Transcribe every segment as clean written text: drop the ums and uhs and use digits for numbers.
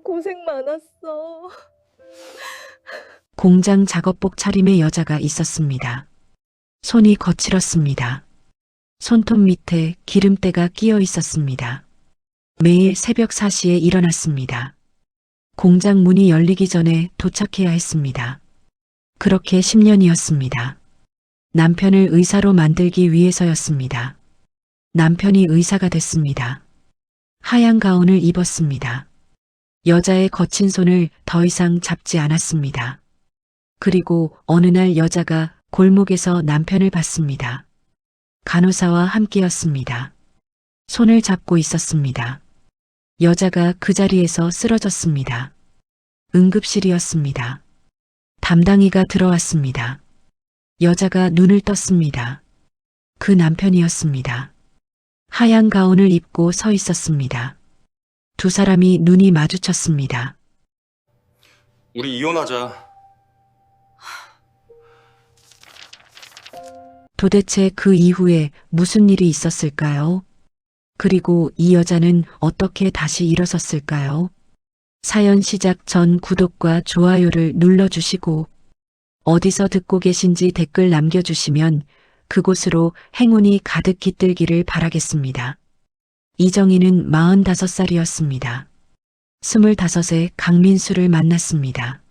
고생 많았어. 공장 작업복 차림의 여자가 있었습니다. 손이 거칠었습니다. 손톱 밑에 기름때가 끼어 있었습니다. 매일 새벽 4시에 일어났습니다. 공장 문이 열리기 전에 도착해야 했습니다. 그렇게 10년이었습니다. 남편을 의사로 만들기 위해서였습니다. 남편이 의사가 됐습니다. 하얀 가운을 입었습니다. 여자의 거친 손을 더 이상 잡지 않았습니다. 그리고 어느 날 여자가 골목에서 남편을 봤습니다. 간호사와 함께였습니다. 손을 잡고 있었습니다. 여자가 그 자리에서 쓰러졌습니다. 응급실이었습니다. 담당이가 들어왔습니다. 여자가 눈을 떴습니다. 그 남편이었습니다. 하얀 가운을 입고 서 있었습니다. 두 사람이 눈이 마주쳤습니다. 우리 이혼하자. 도대체 그 이후에 무슨 일이 있었을까요? 그리고 이 여자는 어떻게 다시 일어섰을까요? 사연 시작 전 구독과 좋아요를 눌러주시고 어디서 듣고 계신지 댓글 남겨주시면 그곳으로 행운이 가득 깃들기를 바라겠습니다. 이정희는 45살이었습니다. 25에 강민수를 만났습니다.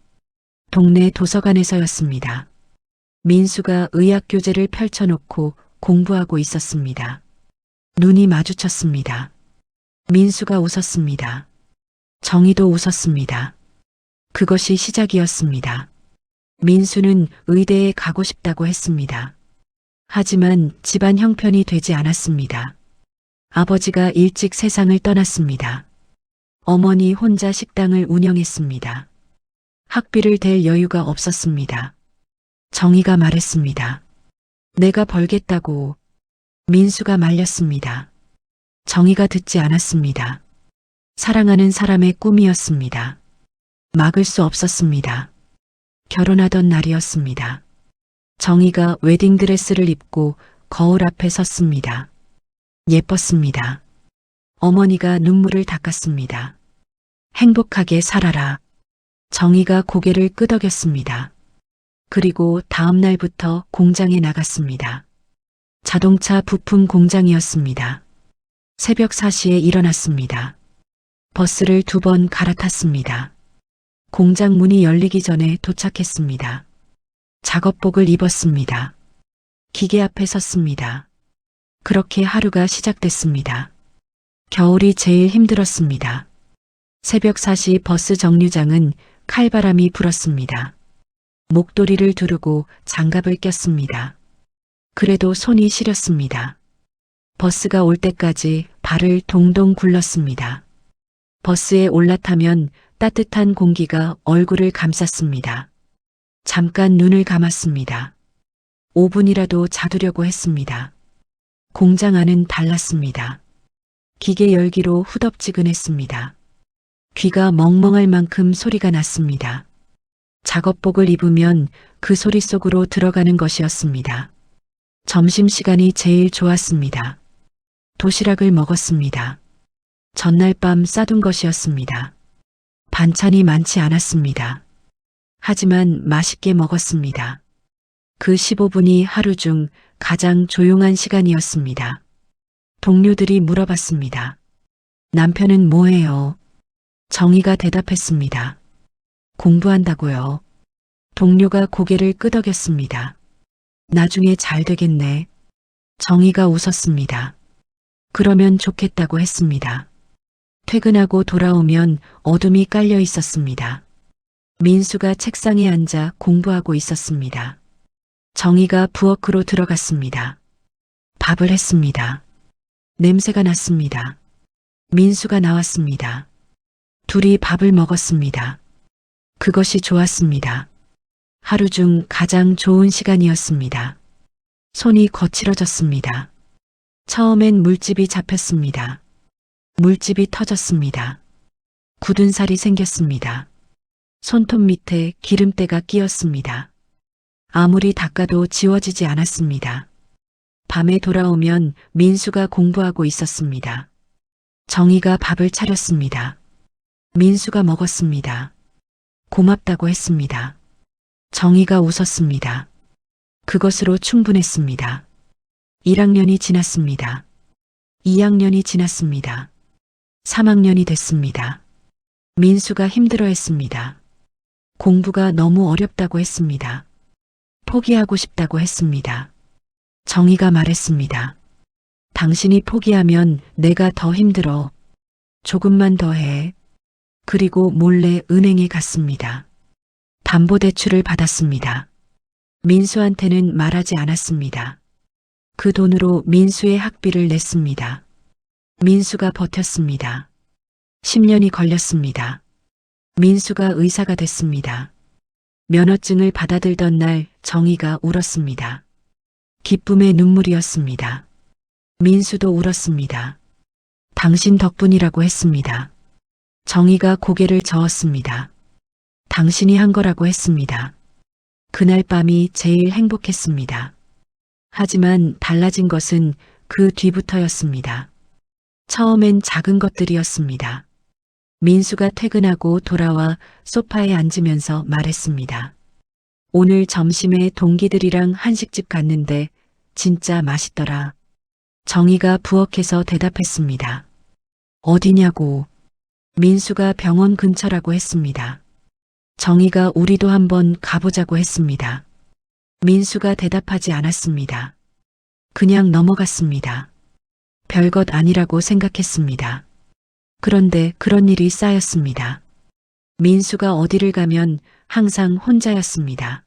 동네 도서관에서였습니다. 민수가 의학교재를 펼쳐놓고 공부하고 있었습니다. 눈이 마주쳤습니다. 민수가 웃었습니다. 정희도 웃었습니다. 그것이 시작이었습니다. 민수는 의대에 가고 싶다고 했습니다. 하지만 집안 형편이 되지 않았습니다. 아버지가 일찍 세상을 떠났습니다. 어머니 혼자 식당을 운영했습니다. 학비를 댈 여유가 없었습니다. 정희가 말했습니다. 내가 벌겠다고. 민수가 말렸습니다. 정희가 듣지 않았습니다. 사랑하는 사람의 꿈이었습니다. 막을 수 없었습니다. 결혼하던 날이었습니다. 정희가 웨딩드레스를 입고 거울 앞에 섰습니다. 예뻤습니다. 어머니가 눈물을 닦았습니다. 행복하게 살아라. 정희가 고개를 끄덕였습니다. 그리고 다음 날부터 공장에 나갔습니다. 자동차 부품 공장이었습니다. 새벽 4시에 일어났습니다. 버스를 2번 갈아탔습니다. 공장 문이 열리기 전에 도착했습니다. 작업복을 입었습니다. 기계 앞에 섰습니다. 그렇게 하루가 시작됐습니다. 겨울이 제일 힘들었습니다. 새벽 4시 버스 정류장은 칼바람이 불었습니다. 목도리를 두르고 장갑을 꼈습니다. 그래도 손이 시렸습니다. 버스가 올 때까지 발을 동동 굴렀습니다. 버스에 올라타면 따뜻한 공기가 얼굴을 감쌌습니다. 잠깐 눈을 감았습니다. 5분이라도 자두려고 했습니다. 공장 안은 달랐습니다. 기계 열기로 후덥지근했습니다. 귀가 멍멍할 만큼 소리가 났습니다. 작업복을 입으면 그 소리 속으로 들어가는 것이었습니다. 점심시간이 제일 좋았습니다. 도시락을 먹었습니다. 전날 밤 싸둔 것이었습니다. 반찬이 많지 않았습니다. 하지만 맛있게 먹었습니다. 그 15분이 하루 중 가장 조용한 시간이었습니다. 동료들이 물어봤습니다. 남편은 뭐해요? 정희가 대답했습니다. 공부한다고요. 동료가 고개를 끄덕였습니다. 나중에 잘 되겠네. 정희가 웃었습니다. 그러면 좋겠다고 했습니다. 퇴근하고 돌아오면 어둠이 깔려 있었습니다. 민수가 책상에 앉아 공부하고 있었습니다. 정희가 부엌으로 들어갔습니다. 밥을 했습니다. 냄새가 났습니다. 민수가 나왔습니다. 둘이 밥을 먹었습니다. 그것이 좋았습니다. 하루 중 가장 좋은 시간이었습니다. 손이 거칠어졌습니다. 처음엔 물집이 잡혔습니다. 물집이 터졌습니다. 굳은 살이 생겼습니다. 손톱 밑에 기름때가 끼었습니다. 아무리 닦아도 지워지지 않았습니다. 밤에 돌아오면 민수가 공부하고 있었습니다. 정희가 밥을 차렸습니다. 민수가 먹었습니다. 고맙다고 했습니다. 정희가 웃었습니다. 그것으로 충분했습니다. 1학년이 지났습니다. 2학년이 지났습니다. 3학년이 됐습니다. 민수가 힘들어했습니다. 공부가 너무 어렵다고 했습니다. 포기하고 싶다고 했습니다. 정희가 말했습니다. 당신이 포기하면 내가 더 힘들어. 조금만 더 해. 그리고 몰래 은행에 갔습니다. 담보대출을 받았습니다. 민수한테는 말하지 않았습니다. 그 돈으로 민수의 학비를 냈습니다. 민수가 버텼습니다. 10년이 걸렸습니다. 민수가 의사가 됐습니다. 면허증을 받아들던 날 정희가 울었습니다. 기쁨의 눈물이었습니다. 민수도 울었습니다. 당신 덕분이라고 했습니다. 정희가 고개를 저었습니다. 당신이 한 거라고 했습니다. 그날 밤이 제일 행복했습니다. 하지만 달라진 것은 그 뒤부터였습니다. 처음엔 작은 것들이었습니다. 민수가 퇴근하고 돌아와 소파에 앉으면서 말했습니다. 오늘 점심에 동기들이랑 한식집 갔는데 진짜 맛있더라. 정희가 부엌에서 대답했습니다. 어디냐고. 민수가 병원 근처라고 했습니다. 정희가 우리도 한번 가보자고 했습니다. 민수가 대답하지 않았습니다. 그냥 넘어갔습니다. 별것 아니라고 생각했습니다. 그런데 그런 일이 쌓였습니다. 민수가 어디를 가면 항상 혼자였습니다.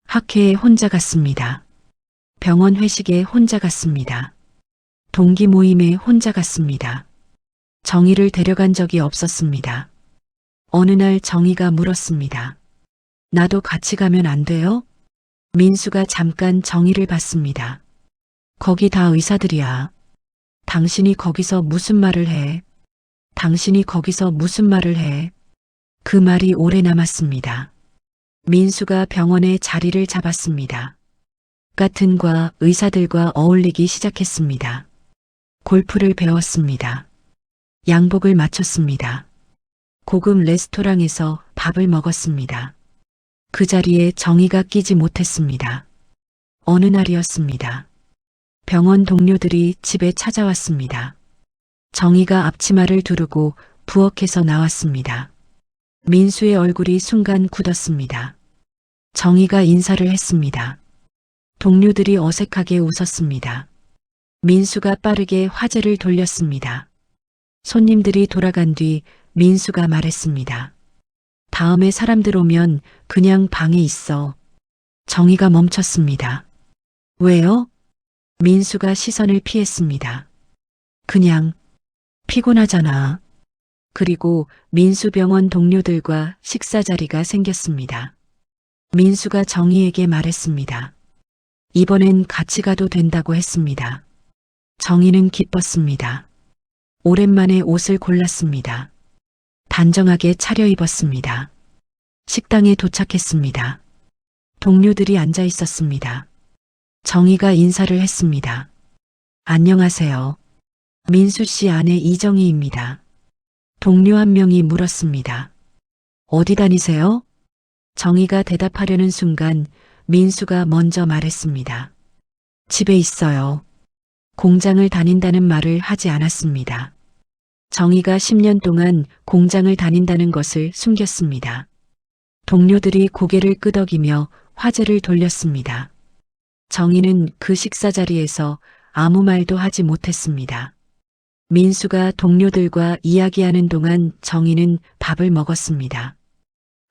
학회에 혼자 갔습니다. 병원 회식에 혼자 갔습니다. 동기 모임에 혼자 갔습니다. 정희를 데려간 적이 없었습니다. 어느 날 정희가 물었습니다. 나도 같이 가면 안 돼요? 민수가 잠깐 정희를 봤습니다. 거기 다 의사들이야. 당신이 거기서 무슨 말을 해? 당신이 거기서 무슨 말을 해? 그 말이 오래 남았습니다. 민수가 병원에 자리를 잡았습니다. 같은과 의사들과 어울리기 시작했습니다. 골프를 배웠습니다. 양복을 맞췄습니다. 고급 레스토랑에서 밥을 먹었습니다. 그 자리에 정희가 끼지 못했습니다. 어느 날이었습니다. 병원 동료들이 집에 찾아왔습니다. 정희가 앞치마를 두르고 부엌에서 나왔습니다. 민수의 얼굴이 순간 굳었습니다. 정희가 인사를 했습니다. 동료들이 어색하게 웃었습니다. 민수가 빠르게 화제를 돌렸습니다. 손님들이 돌아간 뒤 민수가 말했습니다. 다음에 사람들 오면 그냥 방에 있어. 정희가 멈췄습니다. 왜요? 민수가 시선을 피했습니다. 그냥 피곤하잖아. 그리고 민수병원 동료들과 식사 자리가 생겼습니다. 민수가 정희에게 말했습니다. 이번엔 같이 가도 된다고 했습니다. 정희는 기뻤습니다. 오랜만에 옷을 골랐습니다. 단정하게 차려입었습니다. 식당에 도착했습니다. 동료들이 앉아 있었습니다. 정희가 인사를 했습니다. 안녕하세요. 민수 씨 아내 이정희입니다. 동료 한 명이 물었습니다. 어디 다니세요? 정희가 대답하려는 순간 민수가 먼저 말했습니다. 집에 있어요. 공장을 다닌다는 말을 하지 않았습니다. 정희가 10년 동안 공장을 다닌다는 것을 숨겼습니다. 동료들이 고개를 끄덕이며 화제를 돌렸습니다. 정희는 그 식사 자리에서 아무 말도 하지 못했습니다. 민수가 동료들과 이야기하는 동안 정희는 밥을 먹었습니다.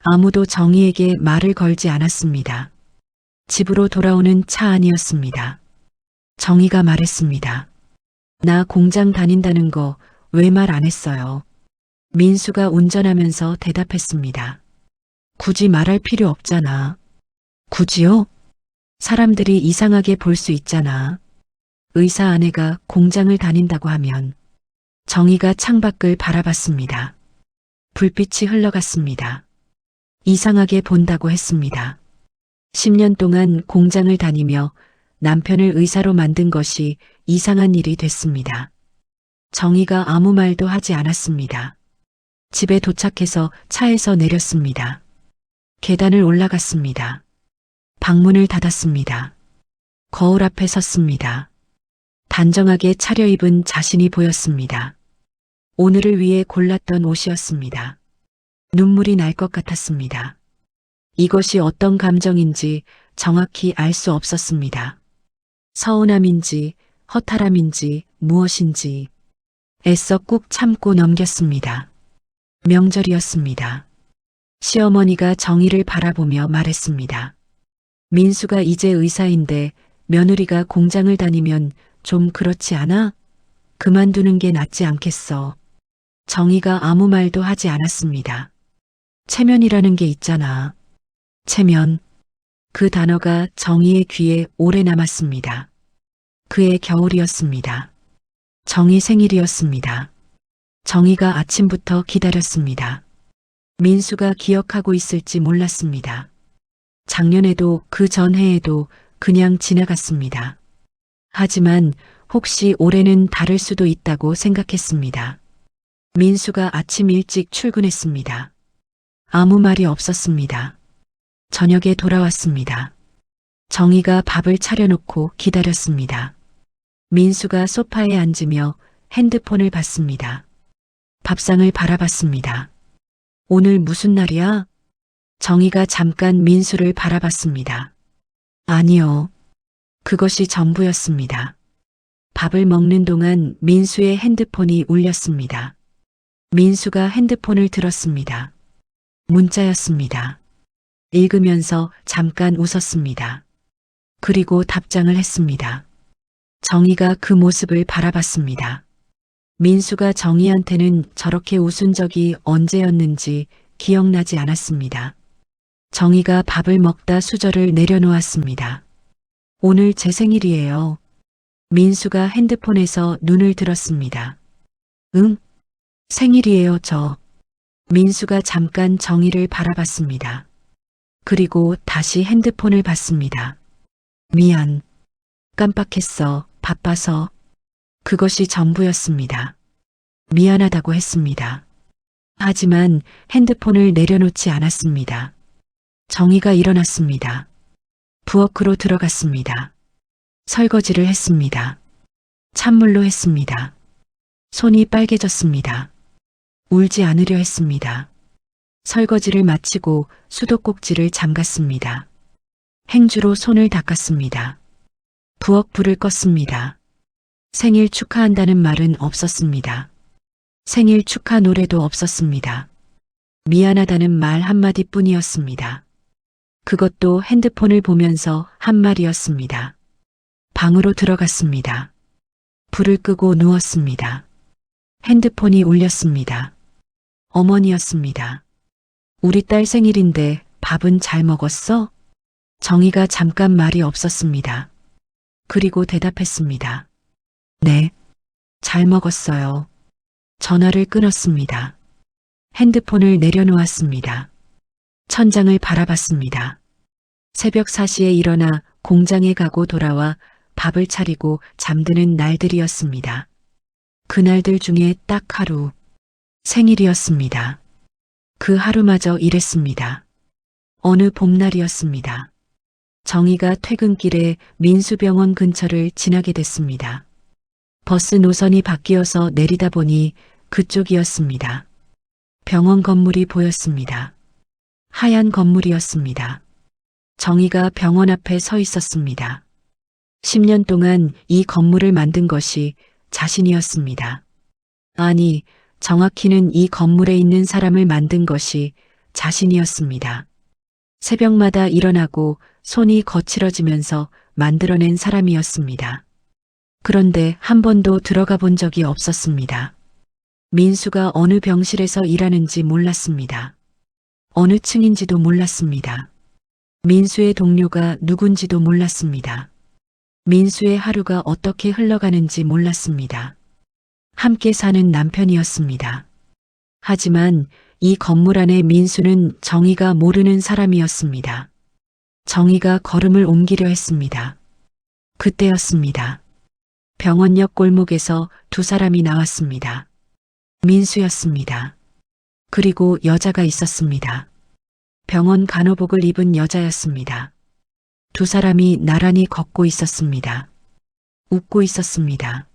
아무도 정희에게 말을 걸지 않았습니다. 집으로 돌아오는 차 안이었습니다. 정희가 말했습니다. 나 공장 다닌다는 거 왜 말 안 했어요? 민수가 운전하면서 대답했습니다. 굳이 말할 필요 없잖아. 굳이요? 사람들이 이상하게 볼 수 있잖아. 의사 아내가 공장을 다닌다고 하면. 정희가 창밖을 바라봤습니다. 불빛이 흘러갔습니다. 이상하게 본다고 했습니다. 10년 동안 공장을 다니며 남편을 의사로 만든 것이 이상한 일이 됐습니다. 정희가 아무 말도 하지 않았습니다. 집에 도착해서 차에서 내렸습니다. 계단을 올라갔습니다. 방문을 닫았습니다. 거울 앞에 섰습니다. 단정하게 차려입은 자신이 보였습니다. 오늘을 위해 골랐던 옷이었습니다. 눈물이 날 것 같았습니다. 이것이 어떤 감정인지 정확히 알 수 없었습니다. 서운함인지 허탈함인지 무엇인지 애써 꾹 참고 넘겼습니다. 명절이었습니다. 시어머니가 정희를 바라보며 말했습니다. 민수가 이제 의사인데 며느리가 공장을 다니면 좀 그렇지 않아? 그만두는 게 낫지 않겠어. 정희가 아무 말도 하지 않았습니다. 체면이라는 게 있잖아. 체면. 그 단어가 정희의 귀에 오래 남았습니다. 그의 겨울이었습니다. 정희 생일이었습니다. 정희가 아침부터 기다렸습니다. 민수가 기억하고 있을지 몰랐습니다. 작년에도 그 전해에도 그냥 지나갔습니다. 하지만 혹시 올해는 다를 수도 있다고 생각했습니다. 민수가 아침 일찍 출근했습니다. 아무 말이 없었습니다. 저녁에 돌아왔습니다. 정희가 밥을 차려놓고 기다렸습니다. 민수가 소파에 앉으며 핸드폰을 봤습니다. 밥상을 바라봤습니다. 오늘 무슨 날이야? 정희가 잠깐 민수를 바라봤습니다. 아니요. 그것이 전부였습니다. 밥을 먹는 동안 민수의 핸드폰이 울렸습니다. 민수가 핸드폰을 들었습니다. 문자였습니다. 읽으면서 잠깐 웃었습니다. 그리고 답장을 했습니다. 정희가 그 모습을 바라봤습니다. 민수가 정희한테는 저렇게 웃은 적이 언제였는지 기억나지 않았습니다. 정희가 밥을 먹다 수저를 내려놓았습니다. 오늘 제 생일이에요. 민수가 핸드폰에서 눈을 들었습니다. 응? 생일이에요, 저. 민수가 잠깐 정희를 바라봤습니다. 그리고 다시 핸드폰을 봤습니다. 미안. 깜빡했어. 바빠서. 그것이 전부였습니다. 미안하다고 했습니다. 하지만 핸드폰을 내려놓지 않았습니다. 정희가 일어났습니다. 부엌으로 들어갔습니다. 설거지를 했습니다. 찬물로 했습니다. 손이 빨개졌습니다. 울지 않으려 했습니다. 설거지를 마치고 수도꼭지를 잠갔습니다. 행주로 손을 닦았습니다. 부엌 불을 껐습니다. 생일 축하한다는 말은 없었습니다. 생일 축하 노래도 없었습니다. 미안하다는 말 한마디뿐이었습니다. 그것도 핸드폰을 보면서 한 말이었습니다. 방으로 들어갔습니다. 불을 끄고 누웠습니다. 핸드폰이 울렸습니다. 어머니였습니다. 우리 딸 생일인데 밥은 잘 먹었어? 정희가 잠깐 말이 없었습니다. 그리고 대답했습니다. 네, 잘 먹었어요. 전화를 끊었습니다. 핸드폰을 내려놓았습니다. 천장을 바라봤습니다. 새벽 4시에 일어나 공장에 가고 돌아와 밥을 차리고 잠드는 날들이었습니다. 그날들 중에 딱 하루, 생일이었습니다. 그 하루마저 일했습니다. 어느 봄날이었습니다. 정희가 퇴근길에 민수병원 근처를 지나게 됐습니다. 버스 노선이 바뀌어서 내리다 보니 그쪽이었습니다. 병원 건물이 보였습니다. 하얀 건물이었습니다. 정희가 병원 앞에 서 있었습니다. 10년 동안 이 건물을 만든 것이 자신이었습니다. 아니, 정확히는 이 건물에 있는 사람을 만든 것이 자신이었습니다. 새벽마다 일어나고 손이 거칠어지면서 만들어낸 사람이었습니다. 그런데 한 번도 들어가 본 적이 없었습니다. 민수가 어느 병실에서 일하는지 몰랐습니다. 어느 층인지도 몰랐습니다. 민수의 동료가 누군지도 몰랐습니다. 민수의 하루가 어떻게 흘러가는지 몰랐습니다. 함께 사는 남편이었습니다. 하지만 이 건물 안에 민수는 정희가 모르는 사람이었습니다. 정희가 걸음을 옮기려 했습니다. 그때였습니다. 병원역 골목에서 두 사람이 나왔습니다. 민수였습니다. 그리고 여자가 있었습니다. 병원 간호복을 입은 여자였습니다. 두 사람이 나란히 걷고 있었습니다. 웃고 있었습니다.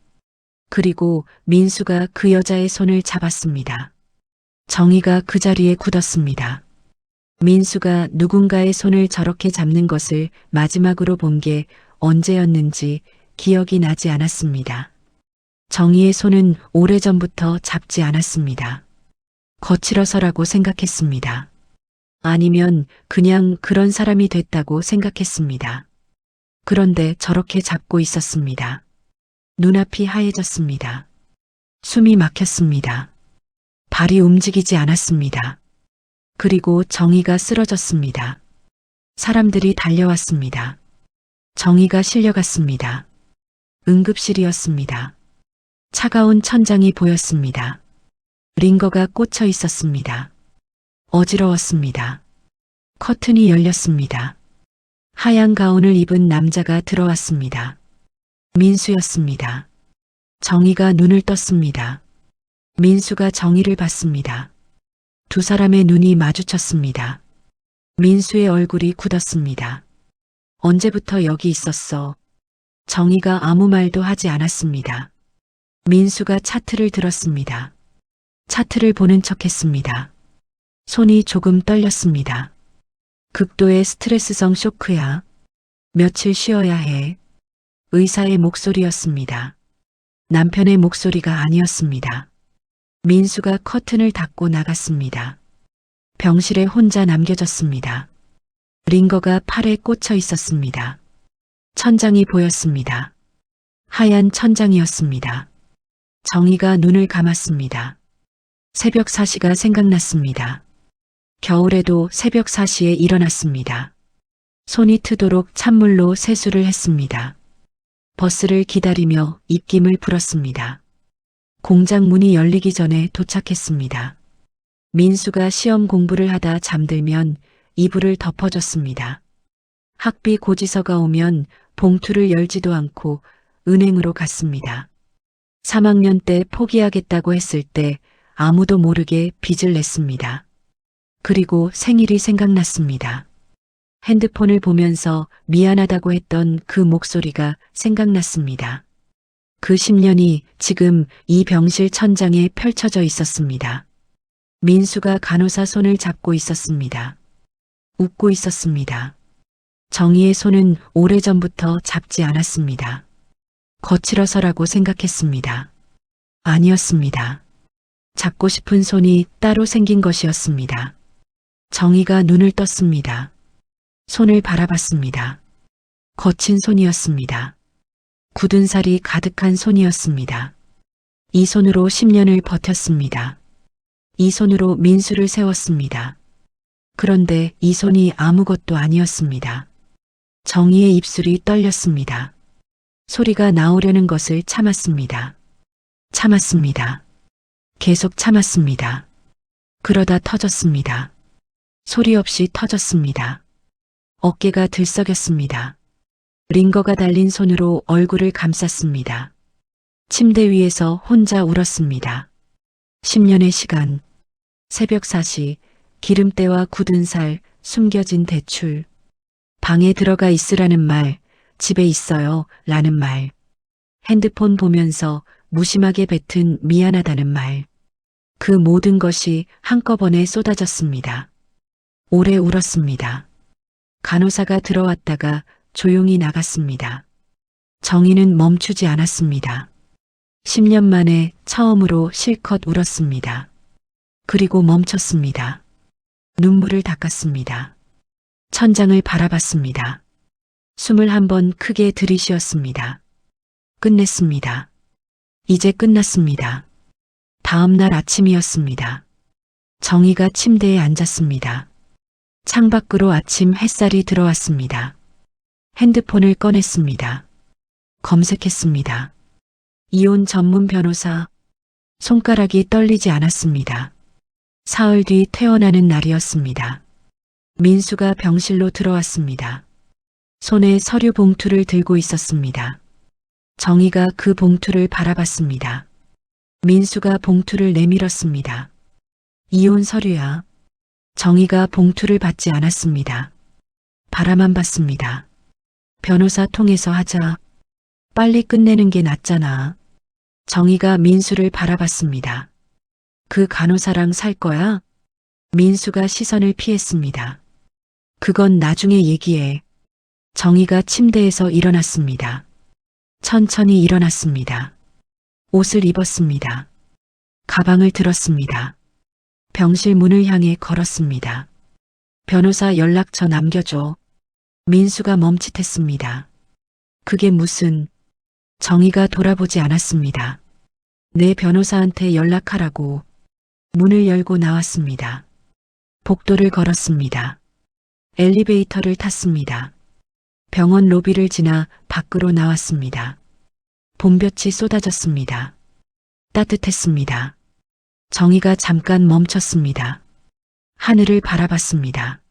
그리고 민수가 그 여자의 손을 잡았습니다. 정희가 그 자리에 굳었습니다. 민수가 누군가의 손을 저렇게 잡는 것을 마지막으로 본 게 언제였는지 기억이 나지 않았습니다. 정희의 손은 오래전부터 잡지 않았습니다. 거칠어서라고 생각했습니다. 아니면 그냥 그런 사람이 됐다고 생각했습니다. 그런데 저렇게 잡고 있었습니다. 눈앞이 하얘졌습니다. 숨이 막혔습니다. 발이 움직이지 않았습니다. 그리고 정희가 쓰러졌습니다. 사람들이 달려왔습니다. 정희가 실려갔습니다. 응급실이었습니다. 차가운 천장이 보였습니다. 링거가 꽂혀 있었습니다. 어지러웠습니다. 커튼이 열렸습니다. 하얀 가운을 입은 남자가 들어왔습니다. 민수였습니다. 정희가 눈을 떴습니다. 민수가 정희를 봤습니다. 두 사람의 눈이 마주쳤습니다. 민수의 얼굴이 굳었습니다. 언제부터 여기 있었어? 정희가 아무 말도 하지 않았습니다. 민수가 차트를 들었습니다. 차트를 보는 척했습니다. 손이 조금 떨렸습니다. 극도의 스트레스성 쇼크야. 며칠 쉬어야 해. 의사의 목소리였습니다. 남편의 목소리가 아니었습니다. 민수가 커튼을 닫고 나갔습니다. 병실에 혼자 남겨졌습니다. 링거가 팔에 꽂혀 있었습니다. 천장이 보였습니다. 하얀 천장이었습니다. 정희가 눈을 감았습니다. 새벽 4시가 생각났습니다. 겨울에도 새벽 4시에 일어났습니다. 손이 트도록 찬물로 세수를 했습니다. 버스를 기다리며 입김을 불었습니다. 공장 문이 열리기 전에 도착했습니다. 민수가 시험 공부를 하다 잠들면 이불을 덮어줬습니다. 학비 고지서가 오면 봉투를 열지도 않고 은행으로 갔습니다. 3학년 때 포기하겠다고 했을 때 아무도 모르게 빚을 냈습니다. 그리고 생일이 생각났습니다. 핸드폰을 보면서 미안하다고 했던 그 목소리가 생각났습니다. 그 10년이 지금 이 병실 천장에 펼쳐져 있었습니다. 민수가 간호사 손을 잡고 있었습니다. 웃고 있었습니다. 정희의 손은 오래전부터 잡지 않았습니다. 거칠어서라고 생각했습니다. 아니었습니다. 잡고 싶은 손이 따로 생긴 것이었습니다. 정희가 눈을 떴습니다. 손을 바라봤습니다. 거친 손이었습니다. 굳은 살이 가득한 손이었습니다. 이 손으로 10년을 버텼습니다. 이 손으로 민수를 세웠습니다. 그런데 이 손이 아무것도 아니었습니다. 정희의 입술이 떨렸습니다. 소리가 나오려는 것을 참았습니다. 참았습니다. 계속 참았습니다. 그러다 터졌습니다. 소리 없이 터졌습니다. 어깨가 들썩였습니다. 링거가 달린 손으로 얼굴을 감쌌습니다. 침대 위에서 혼자 울었습니다. 10년의 시간, 새벽 4시, 기름때와 굳은 살, 숨겨진 대출, 방에 들어가 있으라는 말, 집에 있어요 라는 말, 핸드폰 보면서 무심하게 뱉은 미안하다는 말, 그 모든 것이 한꺼번에 쏟아졌습니다. 오래 울었습니다. 간호사가 들어왔다가 조용히 나갔습니다. 정희는 멈추지 않았습니다. 10년 만에 처음으로 실컷 울었습니다. 그리고 멈췄습니다. 눈물을 닦았습니다. 천장을 바라봤습니다. 숨을 한 번 크게 들이쉬었습니다. 끝냈습니다. 이제 끝났습니다. 다음 날 아침이었습니다. 정희가 침대에 앉았습니다. 창밖으로 아침 햇살이 들어왔습니다. 핸드폰을 꺼냈습니다. 검색했습니다. 이혼 전문 변호사. 손가락이 떨리지 않았습니다. 사흘 뒤 퇴원하는 날이었습니다. 민수가 병실로 들어왔습니다. 손에 서류 봉투를 들고 있었습니다. 정희가 그 봉투를 바라봤습니다. 민수가 봉투를 내밀었습니다. 이혼 서류야. 정희가 봉투를 받지 않았습니다. 바라만 봤습니다. 변호사 통해서 하자. 빨리 끝내는 게 낫잖아. 정희가 민수를 바라봤습니다. 그 간호사랑 살 거야? 민수가 시선을 피했습니다. 그건 나중에 얘기해. 정희가 침대에서 일어났습니다. 천천히 일어났습니다. 옷을 입었습니다. 가방을 들었습니다. 병실 문을 향해 걸었습니다. 변호사 연락처 남겨줘. 민수가 멈칫했습니다. 그게 무슨... 정희가 돌아보지 않았습니다. 내 변호사한테 연락하라고. 문을 열고 나왔습니다. 복도를 걸었습니다. 엘리베이터를 탔습니다. 병원 로비를 지나 밖으로 나왔습니다. 봄볕이 쏟아졌습니다. 따뜻했습니다. 정희가 잠깐 멈췄습니다. 하늘을 바라봤습니다.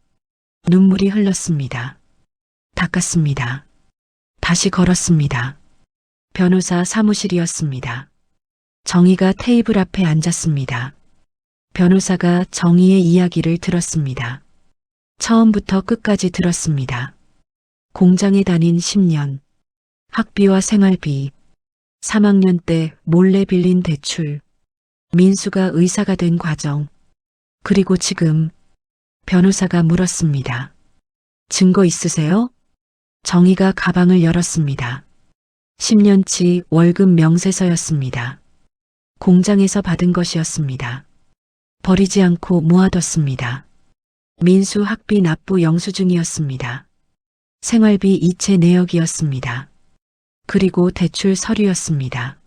눈물이 흘렀습니다. 닦았습니다. 다시 걸었습니다. 변호사 사무실이었습니다. 정희가 테이블 앞에 앉았습니다. 변호사가 정희의 이야기를 들었습니다. 처음부터 끝까지 들었습니다. 공장에 다닌 10년, 학비와 생활비, 3학년 때 몰래 빌린 대출, 민수가 의사가 된 과정, 그리고 지금 변호사가 물었습니다. 증거 있으세요? 정희가 가방을 열었습니다. 10년치 월급 명세서였습니다. 공장에서 받은 것이었습니다. 버리지 않고 모아뒀습니다. 민수 학비 납부 영수증이었습니다. 생활비 이체 내역이었습니다. 그리고 대출 서류였습니다.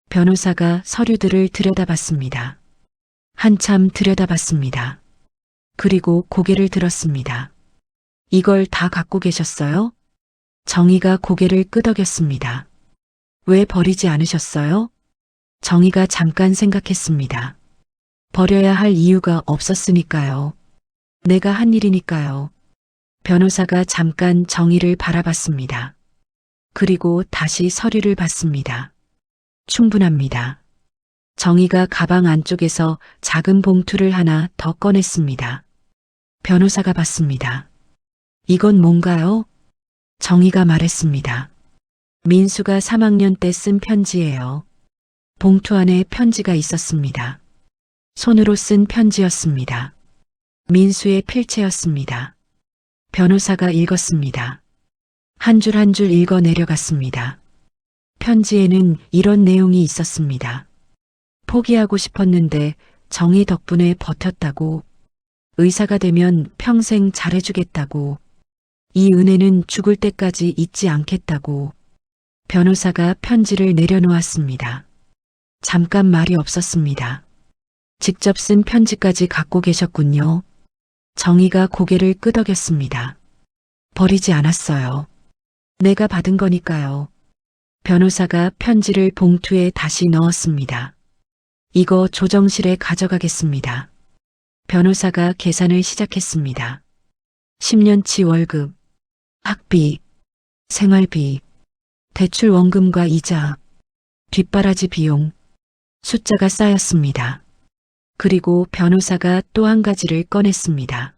변호사가 서류들을 들여다봤습니다. 한참 들여다봤습니다. 그리고 고개를 들었습니다. 이걸 다 갖고 계셨어요? 정희가 고개를 끄덕였습니다. 왜 버리지 않으셨어요? 정희가 잠깐 생각했습니다. 버려야 할 이유가 없었으니까요. 내가 한 일이니까요. 변호사가 잠깐 정희를 바라봤습니다. 그리고 다시 서류를 봤습니다. 충분합니다. 정희가 가방 안쪽에서 작은 봉투를 하나 더 꺼냈습니다. 변호사가 봤습니다. 이건 뭔가요? 정희가 말했습니다. 민수가 3학년 때 쓴 편지예요. 봉투 안에 편지가 있었습니다. 손으로 쓴 편지였습니다. 민수의 필체였습니다. 변호사가 읽었습니다. 한 줄 한 줄 읽어 내려갔습니다. 편지에는 이런 내용이 있었습니다. 포기하고 싶었는데 정희 덕분에 버텼다고, 의사가 되면 평생 잘해주겠다고, 이 은혜는 죽을 때까지 잊지 않겠다고. 변호사가 편지를 내려놓았습니다. 잠깐 말이 없었습니다. 직접 쓴 편지까지 갖고 계셨군요. 정희가 고개를 끄덕였습니다. 버리지 않았어요. 내가 받은 거니까요. 변호사가 편지를 봉투에 다시 넣었습니다. 이거 조정실에 가져가겠습니다. 변호사가 계산을 시작했습니다. 10년치 월급, 학비, 생활비, 대출 원금과 이자, 뒷바라지 비용, 숫자가 쌓였습니다. 그리고 변호사가 또 한 가지를 꺼냈습니다.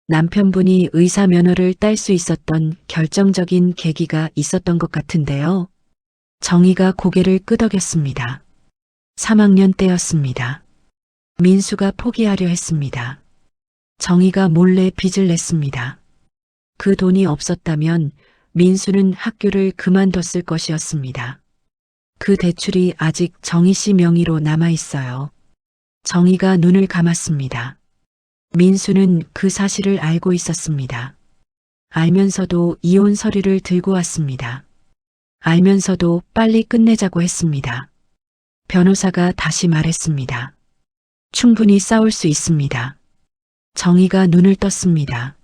남편분이 의사 면허를 딸 수 있었던 결정적인 계기가 있었던 것 같은데요. 정희가 고개를 끄덕였습니다. 3학년 때였습니다. 민수가 포기하려 했습니다. 정희가 몰래 빚을 냈습니다. 그 돈이 없었다면 민수는 학교를 그만뒀을 것이었습니다. 그 대출이 아직 정희 씨 명의로 남아 있어요. 정희가 눈을 감았습니다. 민수는 그 사실을 알고 있었습니다. 알면서도 이혼 서류를 들고 왔습니다. 알면서도 빨리 끝내자고 했습니다. 변호사가 다시 말했습니다. 충분히 싸울 수 있습니다. 정희가 눈을 떴습니다.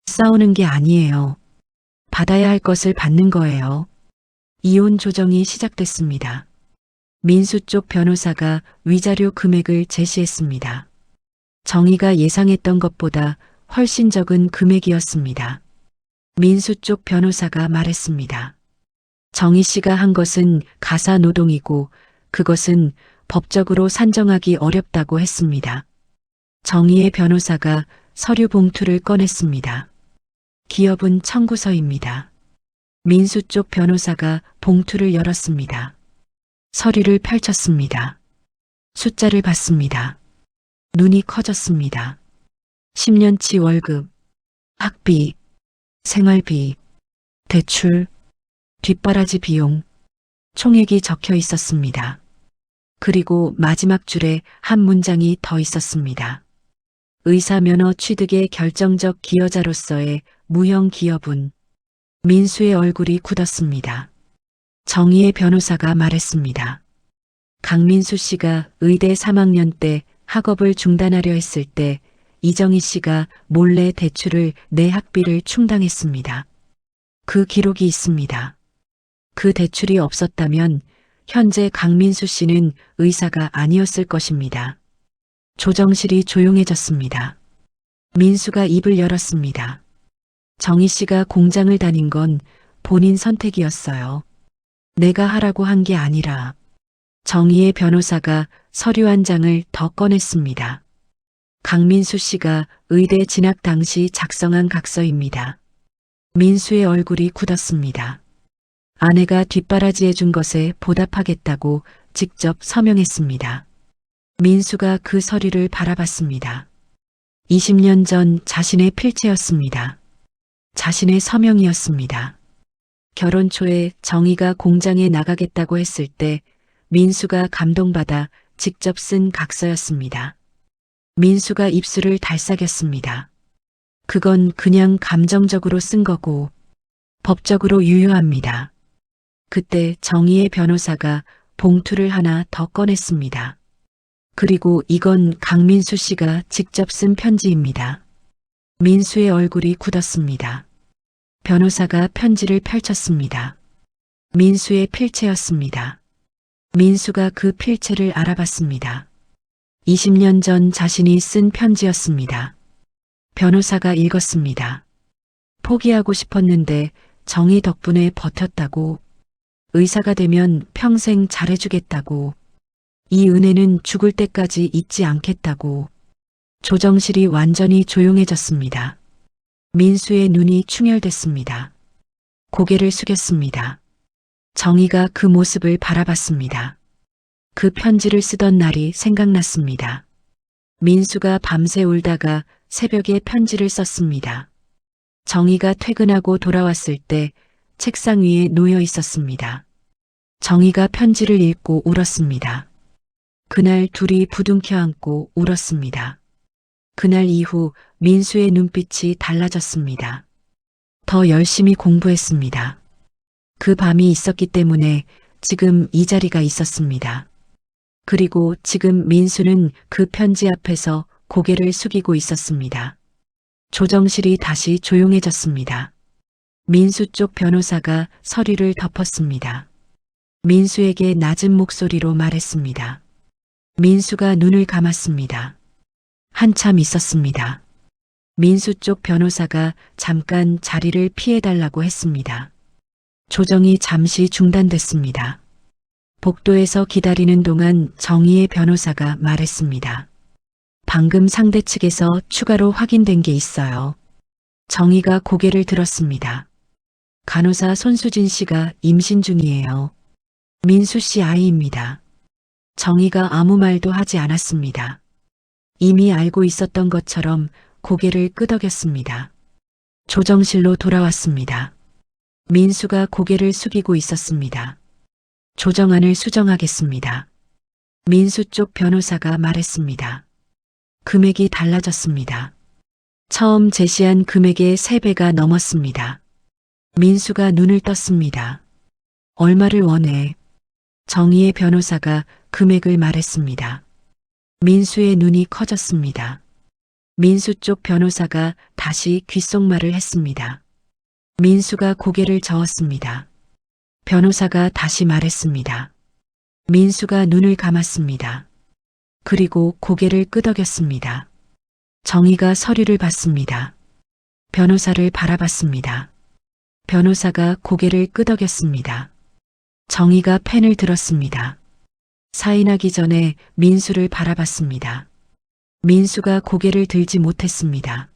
싸우는 게 아니에요. 받아야 할 것을 받는 거예요. 이혼 조정이 시작됐습니다. 민수 쪽 변호사가 위자료 금액을 제시했습니다. 정희가 예상했던 것보다 훨씬 적은 금액이었습니다. 민수 쪽 변호사가 말했습니다. 정희 씨가 한 것은 가사 노동이고 그것은 법적으로 산정하기 어렵다고 했습니다. 정희의 변호사가 서류 봉투를 꺼냈습니다. 기업은 청구서입니다. 민수 쪽 변호사가 봉투를 열었습니다. 서류를 펼쳤습니다. 숫자를 봤습니다. 눈이 커졌습니다. 10년치 월급, 학비, 생활비, 대출, 뒷바라지 비용, 총액이 적혀 있었습니다. 그리고 마지막 줄에 한 문장이 더 있었습니다. 의사 면허 취득의 결정적 기여자로서의 무형 기여분. 민수의 얼굴이 굳었습니다. 정희의 변호사가 말했습니다. 강민수 씨가 의대 3학년 때 학업을 중단하려 했을 때 이정희 씨가 몰래 대출을 내 학비를 충당했습니다. 그 기록이 있습니다. 그 대출이 없었다면 현재 강민수 씨는 의사가 아니었을 것입니다. 조정실이 조용해졌습니다. 민수가 입을 열었습니다. 정희 씨가 공장을 다닌 건 본인 선택이었어요. 내가 하라고 한 게 아니라. 정희의 변호사가 서류 한 장을 더 꺼냈습니다. 강민수 씨가 의대 진학 당시 작성한 각서입니다. 민수의 얼굴이 굳었습니다. 아내가 뒷바라지해 준 것에 보답하겠다고 직접 서명했습니다. 민수가 그 서류를 바라봤습니다. 20년 전 자신의 필체였습니다. 자신의 서명이었습니다. 결혼 초에 정희가 공장에 나가겠다고 했을 때 민수가 감동받아 직접 쓴 각서였습니다. 민수가 입술을 달싹였습니다. 그건 그냥 감정적으로 쓴 거고 법적으로 유효합니다. 그때 정희의 변호사가 봉투를 하나 더 꺼냈습니다. 그리고 이건 강민수 씨가 직접 쓴 편지입니다. 민수의 얼굴이 굳었습니다. 변호사가 편지를 펼쳤습니다. 민수의 필체였습니다. 민수가 그 필체를 알아봤습니다. 20년 전 자신이 쓴 편지였습니다. 변호사가 읽었습니다. 포기하고 싶었는데 정희 덕분에 버텼다고, 의사가 되면 평생 잘해주겠다고, 이 은혜는 죽을 때까지 잊지 않겠다고. 조정실이 완전히 조용해졌습니다. 민수의 눈이 충혈됐습니다. 고개를 숙였습니다. 정희가 그 모습을 바라봤습니다. 그 편지를 쓰던 날이 생각났습니다. 민수가 밤새 울다가 새벽에 편지를 썼습니다. 정희가 퇴근하고 돌아왔을 때 책상 위에 놓여 있었습니다. 정희가 편지를 읽고 울었습니다. 그날 둘이 부둥켜 안고 울었습니다. 그날 이후 민수의 눈빛이 달라졌습니다. 더 열심히 공부했습니다. 그 밤이 있었기 때문에 지금 이 자리가 있었습니다. 그리고 지금 민수는 그 편지 앞에서 고개를 숙이고 있었습니다. 조정실이 다시 조용해졌습니다. 민수 쪽 변호사가 서류를 덮었습니다. 민수에게 낮은 목소리로 말했습니다. 민수가 눈을 감았습니다. 한참 있었습니다. 민수 쪽 변호사가 잠깐 자리를 피해달라고 했습니다. 조정이 잠시 중단됐습니다. 복도에서 기다리는 동안 정희의 변호사가 말했습니다. 방금 상대 측에서 추가로 확인된 게 있어요. 정희가 고개를 들었습니다. 간호사 손수진 씨가 임신 중이에요. 민수 씨 아이입니다. 정희가 아무 말도 하지 않았습니다. 이미 알고 있었던 것처럼 고개를 끄덕였습니다. 조정실로 돌아왔습니다. 민수가 고개를 숙이고 있었습니다. 조정안을 수정하겠습니다. 민수 쪽 변호사가 말했습니다. 금액이 달라졌습니다. 처음 제시한 금액의 3배가 넘었습니다. 민수가 눈을 떴습니다. 얼마를 원해? 정희의 변호사가 금액을 말했습니다. 민수의 눈이 커졌습니다. 민수 쪽 변호사가 다시 귓속말을 했습니다. 민수가 고개를 저었습니다. 변호사가 다시 말했습니다. 민수가 눈을 감았습니다. 그리고 고개를 끄덕였습니다. 정희가 서류를 봤습니다. 변호사를 바라봤습니다. 변호사가 고개를 끄덕였습니다. 정희가 펜을 들었습니다. 사인하기 전에 민수를 바라봤습니다. 민수가 고개를 들지 못했습니다.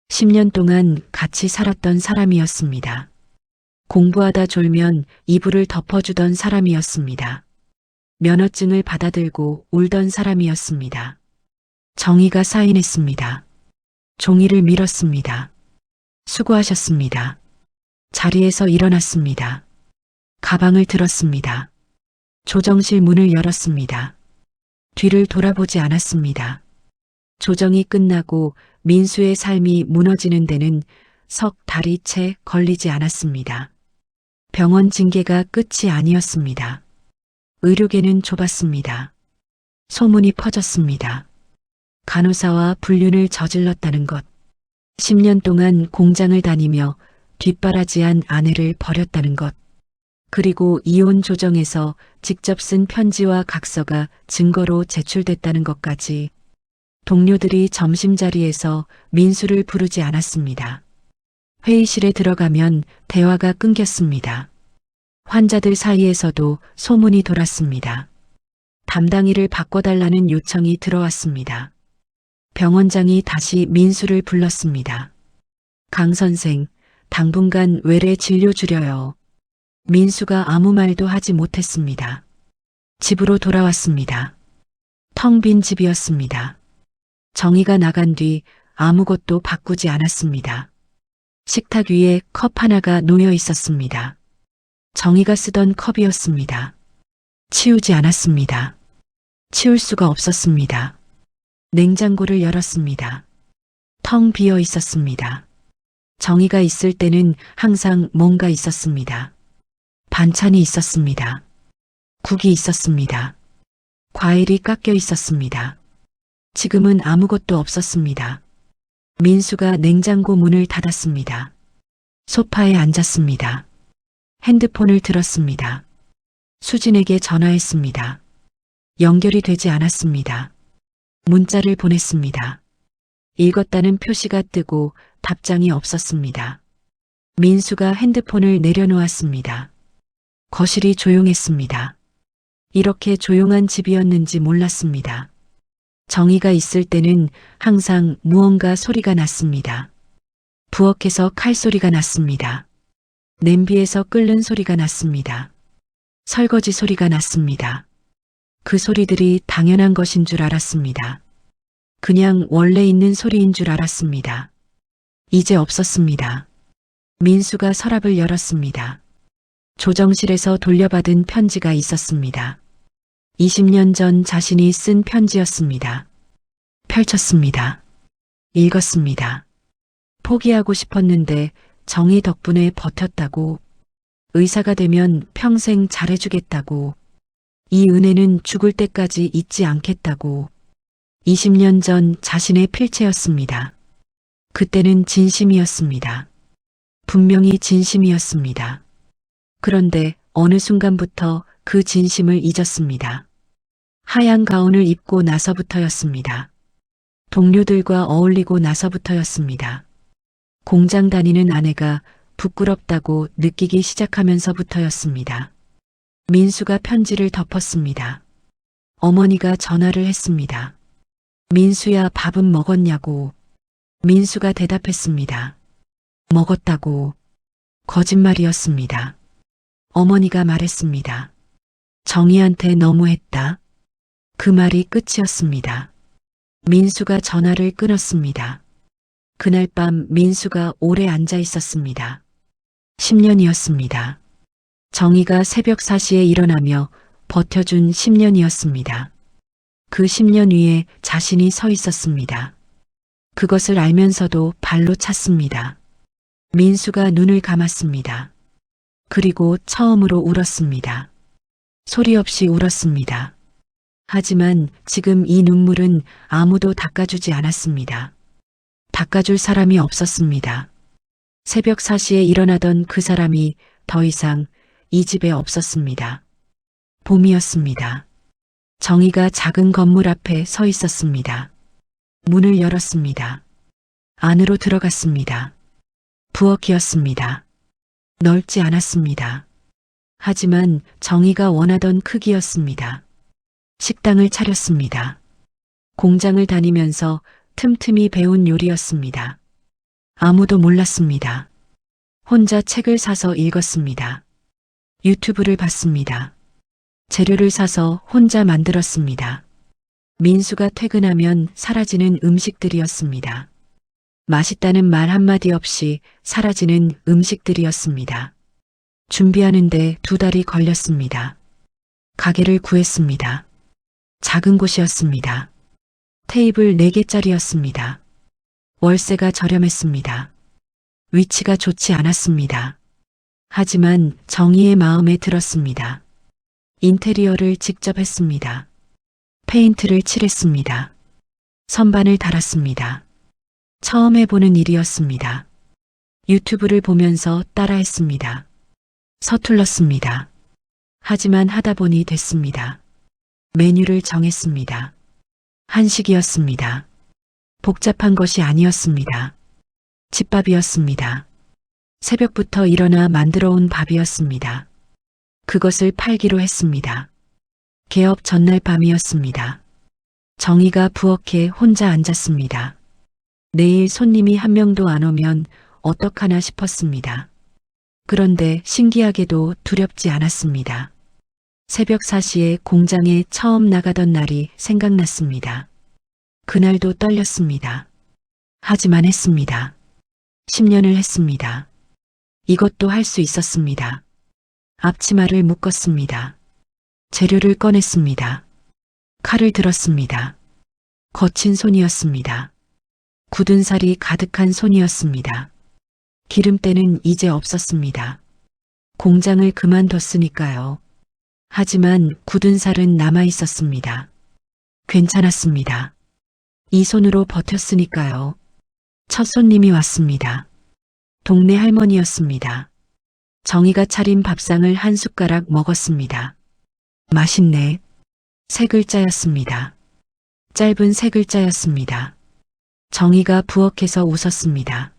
10년 동안 같이 살았던 사람이었습니다. 공부하다 졸면 이불을 덮어주던 사람이었습니다. 면허증을 받아들고 울던 사람이었습니다. 정희가 사인했습니다. 종이를 밀었습니다. 수고하셨습니다. 자리에서 일어났습니다. 가방을 들었습니다. 조정실 문을 열었습니다. 뒤를 돌아보지 않았습니다. 조정이 끝나고 민수의 삶이 무너지는 데는 석 달이 채 걸리지 않았습니다. 병원 징계가 끝이 아니었습니다. 의료계는 좁았습니다. 소문이 퍼졌습니다. 간호사와 불륜을 저질렀다는 것. 10년 동안 공장을 다니며 뒷바라지한 아내를 버렸다는 것. 그리고 이혼 조정에서 직접 쓴 편지와 각서가 증거로 제출됐다는 것까지. 동료들이 점심자리에서 민수를 부르지 않았습니다. 회의실에 들어가면 대화가 끊겼습니다. 환자들 사이에서도 소문이 돌았습니다. 담당이를 바꿔달라는 요청이 들어왔습니다. 병원장이 다시 민수를 불렀습니다. 강 선생, 당분간 외래 진료 줄여요. 민수가 아무 말도 하지 못했습니다. 집으로 돌아왔습니다. 텅 빈 집이었습니다. 정희가 나간 뒤 아무것도 바꾸지 않았습니다. 식탁 위에 컵 하나가 놓여 있었습니다. 정희가 쓰던 컵이었습니다. 치우지 않았습니다. 치울 수가 없었습니다. 냉장고를 열었습니다. 텅 비어 있었습니다. 정희가 있을 때는 항상 뭔가 있었습니다. 반찬이 있었습니다. 국이 있었습니다. 과일이 깎여 있었습니다. 지금은 아무것도 없었습니다. 민수가 냉장고 문을 닫았습니다. 소파에 앉았습니다. 핸드폰을 들었습니다. 수진에게 전화했습니다. 연결이 되지 않았습니다. 문자를 보냈습니다. 읽었다는 표시가 뜨고 답장이 없었습니다. 민수가 핸드폰을 내려놓았습니다. 거실이 조용했습니다. 이렇게 조용한 집이었는지 몰랐습니다. 정희가 있을 때는 항상 무언가 소리가 났습니다. 부엌에서 칼소리가 났습니다. 냄비에서 끓는 소리가 났습니다. 설거지 소리가 났습니다. 그 소리들이 당연한 것인 줄 알았습니다. 그냥 원래 있는 소리인 줄 알았습니다. 이제 없었습니다. 민수가 서랍을 열었습니다. 조정실에서 돌려받은 편지가 있었습니다. 20년 전 자신이 쓴 편지였습니다. 펼쳤습니다. 읽었습니다. 포기하고 싶었는데 정희 덕분에 버텼다고, 의사가 되면 평생 잘해주겠다고, 이 은혜는 죽을 때까지 잊지 않겠다고. 20년 전 자신의 필체였습니다. 그때는 진심이었습니다. 분명히 진심이었습니다. 그런데 어느 순간부터 그 진심을 잊었습니다. 하얀 가운을 입고 나서부터였습니다. 동료들과 어울리고 나서부터였습니다. 공장 다니는 아내가 부끄럽다고 느끼기 시작하면서부터였습니다. 민수가 편지를 덮었습니다. 어머니가 전화를 했습니다. 민수야, 밥은 먹었냐고. 민수가 대답했습니다. 먹었다고. 거짓말이었습니다. 어머니가 말했습니다. 정희한테 너무했다. 그 말이 끝이었습니다. 민수가 전화를 끊었습니다. 그날 밤 민수가 오래 앉아 있었습니다. 10년이었습니다. 정희가 새벽 4시에 일어나며 버텨준 10년이었습니다. 그 10년 위에 자신이 서 있었습니다. 그것을 알면서도 발로 찼습니다. 민수가 눈을 감았습니다. 그리고 처음으로 울었습니다. 소리 없이 울었습니다. 하지만 지금 이 눈물은 아무도 닦아주지 않았습니다. 닦아줄 사람이 없었습니다. 새벽 4시에 일어나던 그 사람이 더 이상 이 집에 없었습니다. 봄이었습니다. 정희가 작은 건물 앞에 서 있었습니다. 문을 열었습니다. 안으로 들어갔습니다. 부엌이었습니다. 넓지 않았습니다. 하지만 정희가 원하던 크기였습니다. 식당을 차렸습니다. 공장을 다니면서 틈틈이 배운 요리였습니다. 아무도 몰랐습니다. 혼자 책을 사서 읽었습니다. 유튜브를 봤습니다. 재료를 사서 혼자 만들었습니다. 민수가 퇴근하면 사라지는 음식들이었습니다. 맛있다는 말 한마디 없이 사라지는 음식들이었습니다. 준비하는데 2달이 걸렸습니다. 가게를 구했습니다. 작은 곳이었습니다. 테이블 4개짜리였습니다. 월세가 저렴했습니다. 위치가 좋지 않았습니다. 하지만 정희의 마음에 들었습니다. 인테리어를 직접 했습니다. 페인트를 칠했습니다. 선반을 달았습니다. 처음 해보는 일이었습니다. 유튜브를 보면서 따라했습니다. 서툴렀습니다. 하지만 하다 보니 됐습니다. 메뉴를 정했습니다. 한식이었습니다. 복잡한 것이 아니었습니다. 집밥이었습니다. 새벽부터 일어나 만들어 온 밥이었습니다. 그것을 팔기로 했습니다. 개업 전날 밤이었습니다. 정희가 부엌에 혼자 앉았습니다. 내일 손님이 한 명도 안 오면 어떡하나 싶었습니다. 그런데 신기하게도 두렵지 않았습니다. 새벽 4시에 공장에 처음 나가던 날이 생각났습니다. 그날도 떨렸습니다. 하지만 했습니다. 10년을 했습니다. 이것도 할 수 있었습니다. 앞치마를 묶었습니다. 재료를 꺼냈습니다. 칼을 들었습니다. 거친 손이었습니다. 굳은 살이 가득한 손이었습니다. 기름때는 이제 없었습니다. 공장을 그만뒀으니까요. 하지만 굳은 살은 남아 있었습니다. 괜찮았습니다. 이 손으로 버텼으니까요. 첫 손님이 왔습니다. 동네 할머니였습니다. 정희가 차린 밥상을 한 숟가락 먹었습니다. 맛있네. 3글자였습니다. 짧은 3글자였습니다. 정희가 부엌에서 웃었습니다.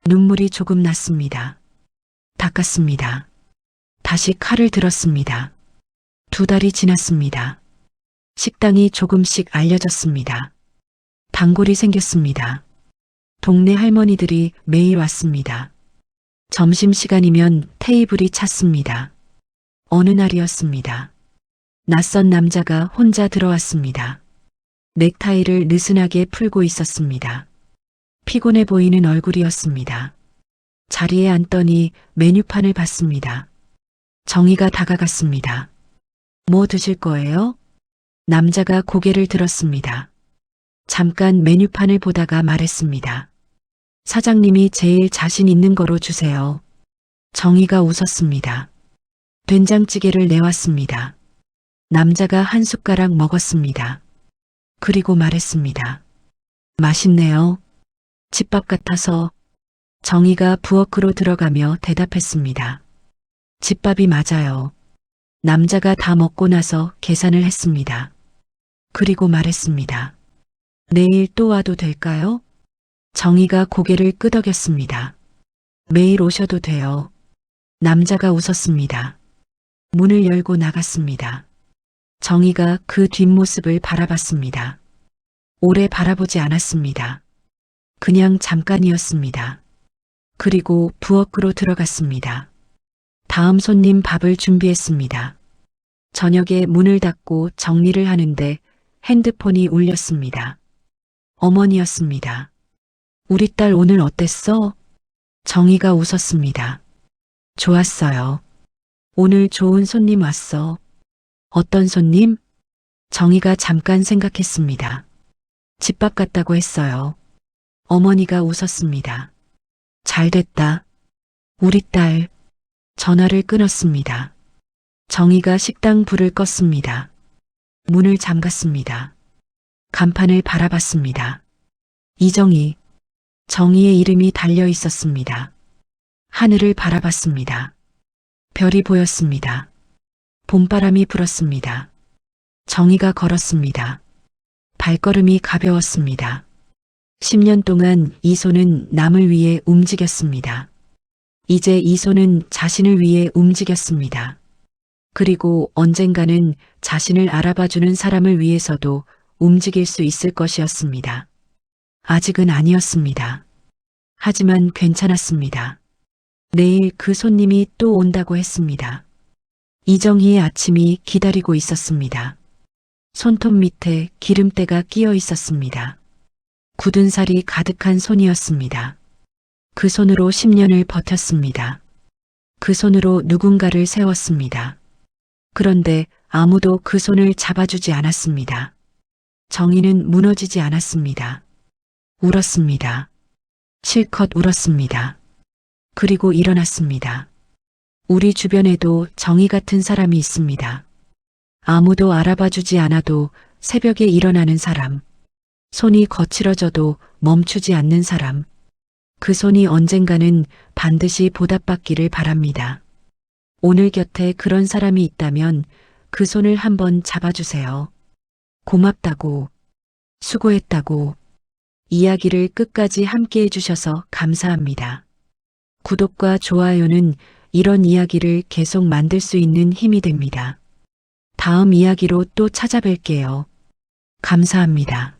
눈물이 조금 났습니다. 닦았습니다. 다시 칼을 들었습니다. 2달이 지났습니다. 식당이 조금씩 알려졌습니다. 단골이 생겼습니다. 동네 할머니들이 매일 왔습니다. 점심시간이면 테이블이 찼습니다. 어느 날이었습니다. 낯선 남자가 혼자 들어왔습니다. 넥타이를 느슨하게 풀고 있었습니다. 피곤해 보이는 얼굴이었습니다. 자리에 앉더니 메뉴판을 봤습니다. 정희가 다가갔습니다. 뭐 드실 거예요? 남자가 고개를 들었습니다. 잠깐 메뉴판을 보다가 말했습니다. 사장님이 제일 자신 있는 거로 주세요. 정희가 웃었습니다. 된장찌개를 내왔습니다. 남자가 한 숟가락 먹었습니다. 그리고 말했습니다. 맛있네요. 집밥 같아서. 정희가 부엌으로 들어가며 대답했습니다. 집밥이 맞아요. 남자가 다 먹고 나서 계산을 했습니다. 그리고 말했습니다. 내일 또 와도 될까요? 정희가 고개를 끄덕였습니다. 매일 오셔도 돼요. 남자가 웃었습니다. 문을 열고 나갔습니다. 정희가 그 뒷모습을 바라봤습니다. 오래 바라보지 않았습니다. 그냥 잠깐이었습니다. 그리고 부엌으로 들어갔습니다. 다음 손님 밥을 준비했습니다. 저녁에 문을 닫고 정리를 하는데 핸드폰이 울렸습니다. 어머니였습니다. 우리 딸 오늘 어땠어? 정희가 웃었습니다. 좋았어요. 오늘 좋은 손님 왔어. 어떤 손님? 정희가 잠깐 생각했습니다. 집밥 같다고 했어요. 어머니가 웃었습니다. 잘됐다. 우리 딸. 전화를 끊었습니다. 정희가 식당 불을 껐습니다. 문을 잠갔습니다. 간판을 바라봤습니다. 이정희. 정희의 이름이 달려 있었습니다. 하늘을 바라봤습니다. 별이 보였습니다. 봄바람이 불었습니다. 정희가 걸었습니다. 발걸음이 가벼웠습니다. 10년 동안 이 손은 남을 위해 움직였습니다. 이제 이 손은 자신을 위해 움직였습니다. 그리고 언젠가는 자신을 알아봐주는 사람을 위해서도 움직일 수 있을 것이었습니다. 아직은 아니었습니다. 하지만 괜찮았습니다. 내일 그 손님이 또 온다고 했습니다. 이정희의 아침이 기다리고 있었습니다. 손톱 밑에 기름때가 끼어 있었습니다. 굳은 살이 가득한 손이었습니다. 그 손으로 10년을 버텼습니다. 그 손으로 누군가를 세웠습니다. 그런데 아무도 그 손을 잡아주지 않았습니다. 정희는 무너지지 않았습니다. 울었습니다. 실컷 울었습니다. 그리고 일어났습니다. 우리 주변에도 정희 같은 사람이 있습니다. 아무도 알아봐주지 않아도 새벽에 일어나는 사람, 손이 거칠어져도 멈추지 않는 사람, 그 손이 언젠가는 반드시 보답받기를 바랍니다. 오늘 곁에 그런 사람이 있다면 그 손을 한번 잡아주세요. 고맙다고, 수고했다고, 이야기를 끝까지 함께 해주셔서 감사합니다. 구독과 좋아요는 이런 이야기를 계속 만들 수 있는 힘이 됩니다. 다음 이야기로 또 찾아뵐게요. 감사합니다.